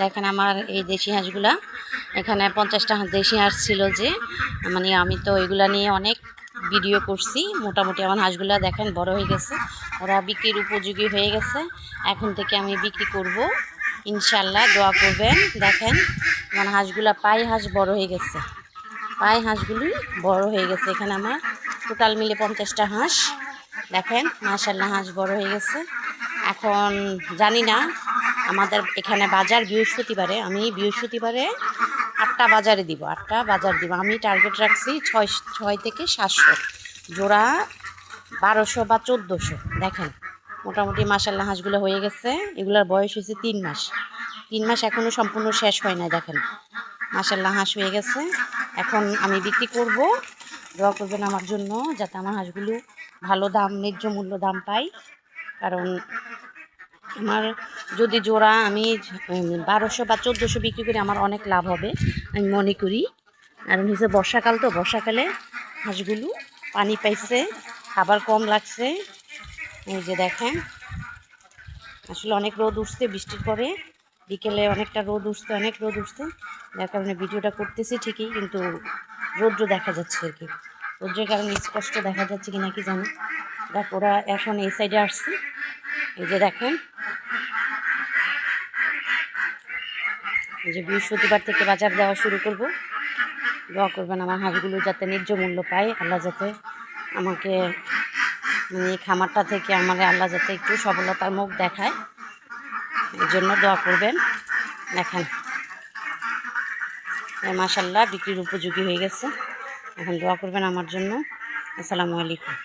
দেখেন আমার এই দেশি হাঁসগুলা, এখানে 50টা দেশি হাঁস ছিল, যে মানে আমি তো এগুলা নিয়ে অনেক ভিডিও করছি। মোটামুটি আমার হাঁসগুলা দেখেন বড় হয়ে গেছে, ওরা বিক্রির উপযোগী হয়ে গেছে। এখন থেকে আমি বিক্রি করব ইনশাল্লাহ, দোয়া করবেন। দেখেন আমার হাঁসগুলা পাই হাঁস বড় হয়ে গেছে, পাই হাঁসগুলি বড় হয়ে গেছে। এখানে আমার টোটাল মিলে 50টা হাঁস। দেখেন মাশাআল্লাহ হাঁস বড় হয়ে গেছে। এখন জানি না, আমাদের এখানে বাজার বৃহস্পতিবারে, আমি বৃহস্পতিবারে 8টা বাজারে দিব, 8টা বাজার দিব। আমি টার্গেট রাখছি 6 থেকে 700 জোড়া, 1200 বা 1400। দেখেন মোটামুটি মাশাআল্লাহ হাঁসগুলো হয়ে গেছে। এগুলোর বয়স হয়েছে 3 মাস, 3 মাস এখনও সম্পূর্ণ শেষ হয় না। দেখেন মাশাআল্লাহ হাঁস হয়ে গেছে। এখন আমি বিক্রি করব, দোয়া করবেন আমার জন্য, যাতে আমার হাঁসগুলো ভালো দাম, ন্যায্য মূল্য দাম পাই। কারণ আমার যদি জোড়া আমি 1200 বা 1400 বিক্রি করি, আমার অনেক লাভ হবে আমি মনে করি। কারণ হচ্ছে বর্ষাকাল, তো বর্ষাকালে হাঁসগুলো পানি পাইছে, খাবার কম লাগছে। এই যে দেখেন আসলে অনেক রোদ উঠছে বৃষ্টির পরে, বিকেলে অনেকটা রোদ উঠছে, অনেক রোদ উঠছে, যার কারণে ভিডিওটা করতেছি ঠিকই, কিন্তু রৌদ্র দেখা যাচ্ছে আর কি। রৌদ্রের কারণে স্পষ্ট দেখা যাচ্ছে কি না কি জানি। দেখ ওরা এখন এই সাইডে আসছে, এই যে দেখেন, এই যে বৃহস্পতিবার থেকে বাজার দেওয়া শুরু করব। দোয়া করবেন আমার হাঁসগুলো যাতে ন্যায্য মূল্য পায়, আল্লাহ যাতে আমাকে এই খামারটা থেকে আমার আল্লাহ যাতে একটু সফলতার মুখ দেখায়, এই জন্য দোয়া করবেন। দেখেন মাশাআল্লাহ বিক্রির উপযোগী হয়ে গেছে। এখন দোয়া করবেন আমার জন্য। আসসালামু আলাইকুম।